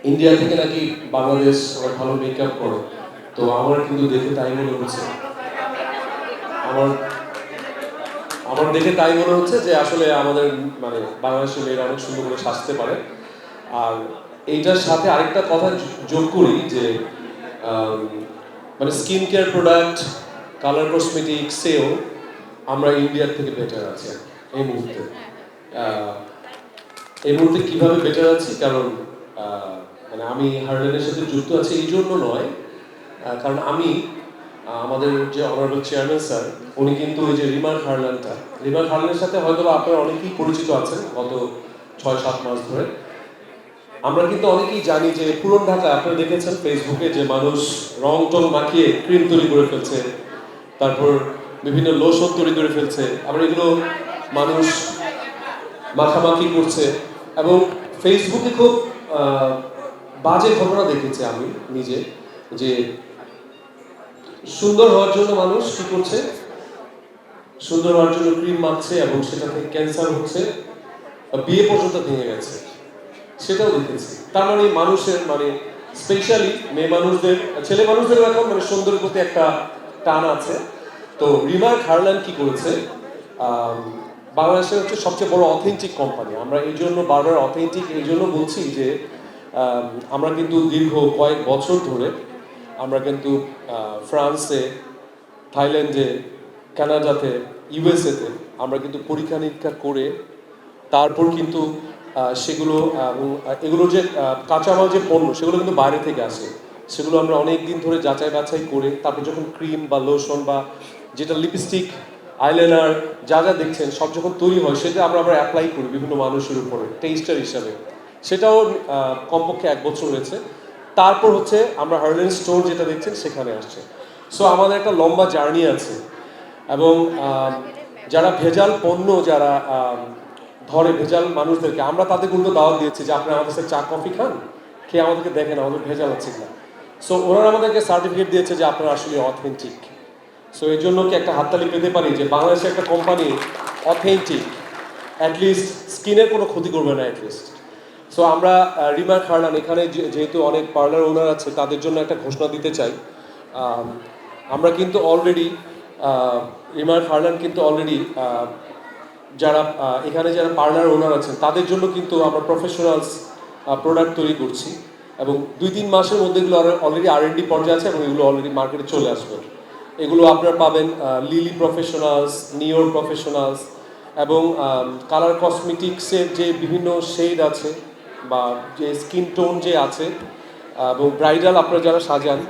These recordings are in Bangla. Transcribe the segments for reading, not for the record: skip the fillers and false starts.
ইন্ডিয়া থেকে নাকি বাংলাদেশ অনেক ভালো মেকআপ করে। তো আমার কিন্তু দেখে তাই মনে হচ্ছে আমার আমার দেখে তাই মনে হচ্ছে যে আসলে আমাদের মানে বাংলাদেশের মেয়েরা অনেক সুন্দর করে সাজতে পারে। আর এইটার সাথে আরেকটা কথা যোগ করি যে আম, মানে স্কিন কেয়ার প্রোডাক্ট, কালার কসমেটিক্সেও আমরা ইন্ডিয়ার থেকে বেটার আছি এই মুহূর্তে। আহ, এই মুহূর্তে কিভাবে বেটার আছি, কারণ মানে আমি হার্ডেনের সাথে যুক্ত আছি এই জন্য নয়, কারণ আমি আমাদের যে অনারেবল চেয়ারম্যান স্যার, উনি কিন্তু ওই যে রিমার হার্লানের সাথে হয়তো আপনারা অনেকেই পরিচিত আছেন গত 6-7 মাস ধরে। আমরা কিন্তু অনেকেই জানি যে পুরন ঢাকা আপনারা দেখেছেন ফেসবুকে যে মানুষ রং টং মাখিয়ে ক্রিম তৈরি করে ফেলছে, তারপর বিভিন্ন লোশন তৈরি করে ফেলছে, আবার এগুলো মানুষ মাখামাখি করছে। এবং ফেসবুকে খুব বাজে ঘটনা দেখেছি আমি নিজে, যে সুন্দর হওয়ার জন্য মানুষ কি করছে, সুন্দর হওয়ার জন্য ক্রিম মাখছে এবং সেটা থেকে ক্যান্সার হচ্ছে, বিয়ে পর্যন্ত ভেঙে গেছে, সেটাও দেখেছি। তার মানে মানুষের মানে স্পেশালি মেয়ে মানুষদের, ছেলে মানুষদের এখন মানে সৌন্দর্যের প্রতি একটা টান আছে। তো রিমার্ক হার্লান কি করেছে, বাংলাদেশের হচ্ছে সবচেয়ে বড় অথেন্টিক কোম্পানি। আমরা এই জন্য বারবার অথেন্টিক এই জন্য বলছি যে আমরা কিন্তু দীর্ঘ কয়েক বছর ধরে আমরা কিন্তু ফ্রান্সে, থাইল্যান্ডে, কানাডাতে, ইউএসএতে আমরা কিন্তু পরীক্ষা নিরীক্ষা করে তারপর কিন্তু সেগুলো এগুলো যে কাঁচামাল যে পণ্য সেগুলো কিন্তু বাইরে থেকে আসে, সেগুলো আমরা অনেক দিন ধরে যাচাই বাছাই করে তারপর যখন ক্রিম বা লোশন বা যেটা লিপস্টিক, আইলাইনার যা যা দেখছেন সব যখন তৈরি হয়, সেটা আমরা আবার অ্যাপ্লাই করি বিভিন্ন মানুষের উপরে টেস্টার হিসাবে। সেটাও কমপক্ষে 1 বছর হয়েছে। তারপর হচ্ছে আমরা হার্লেন স্টোর যেটা দেখছেন সেখানে আসছে। সো আমাদের একটা লম্বা জার্নি আছে। এবং যারা ভেজাল পণ্য যারা ধরে ভেজাল মানুষদেরকে, আমরা তাদের কিন্তু দাওয়াত দিয়েছি যে আপনারা আমাদের সাথে চা কফি খান, খেয়ে আমাদেরকে দেখেন আমাদের ভেজাল আছে কিনা। সো ওনারা আমাদেরকে সার্টিফিকেট দিয়েছে যে আপনারা আসলে অথেন্টিক। সো এই জন্য কি একটা হাততালি পেতে পারি যে বাংলাদেশের একটা কোম্পানি অথেন্টিক, অ্যাটলিস্ট স্কিনের কোনো ক্ষতি করবে না অ্যাটলিস্ট। সো আমরা রিমার্ক হার্লান এখানে যেহেতু অনেক পার্লার ওনার আছে তাদের জন্য একটা ঘোষণা দিতে চাই। আমরা কিন্তু অলরেডি রিমার্ক হার্লান কিন্তু অলরেডি যারা এখানে যারা পার্লার ওনার আছেন তাদের জন্য কিন্তু আমরা প্রফেশনালস প্রোডাক্ট তৈরি করছি, এবং 2-3 মাসের মধ্যে এগুলো অলরেডি R&D পর্যায়ে আছে এবং এগুলো অলরেডি মার্কেটে চলে আসবে। এগুলো আপনারা পাবেন লিলি প্রফেশনালস, নিওর প্রফেশনালস, এবং কালার কসমেটিক্সের যে বিভিন্ন শেড আছে বা যে স্কিন টোন যে আছে, এবং ব্রাইডাল আপনারা যারা সাজান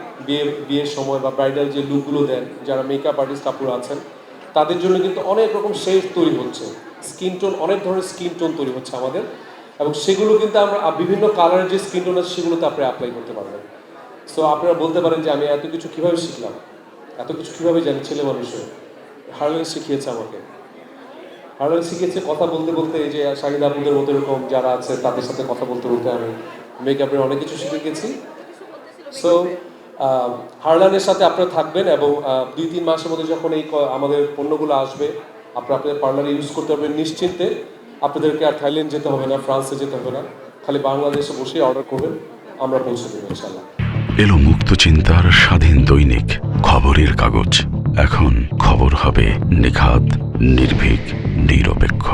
বিয়ের সময় বা ব্রাইডাল যে লুকগুলো দেন, যারা মেকআপ আর্টিস্ট আপুরা আছেন তাদের জন্য কিন্তু অনেক রকম শেড তৈরি হচ্ছে, স্কিন টোন, অনেক ধরনের স্কিন টোন তৈরি হচ্ছে আমাদের, এবং সেগুলো কিন্তু আমরা বিভিন্ন কালারের যে স্কিন টোন আছে সেগুলোতে আপনারা অ্যাপ্লাই করতে পারবেন। সো আপনারা বলতে পারেন যে আমি এত কিছু কীভাবে শিখলাম, এত কিছু কীভাবে জানি, ছেলে মানুষের হার্লেন শিখিয়েছে আমাকে। হার্লেন শিখিয়েছে কথা বলতে বলতে, এই যে শাহিদ আপুদের মতো এরকম যারা আছে তাদের সাথে কথা বলতে বলতে আমি মেকআপের অনেক কিছু শিখে গেছি। সো হার্লানের সাথে আপনারা থাকবেন এবং 2-3 মাসের মধ্যে যখন এই আমাদের পণ্যগুলো আসবে আপনারা আপনাদের পার্লারে ইউজ করতে পারবেন নিশ্চিন্তে। আপনাদেরকে আর থাইল্যান্ড যেতে হবে না, ফ্রান্সে যেতে হবে না, খালি বাংলাদেশে বসেই অর্ডার করবেন, আমরা পৌঁছে দেবো ইনশাল্লাহ। এলো মুক্ত চিন্তার স্বাধীন দৈনিক খবরের কাগজ। এখন খবর হবে নিখাত, নির্ভীক, নিরপেক্ষ।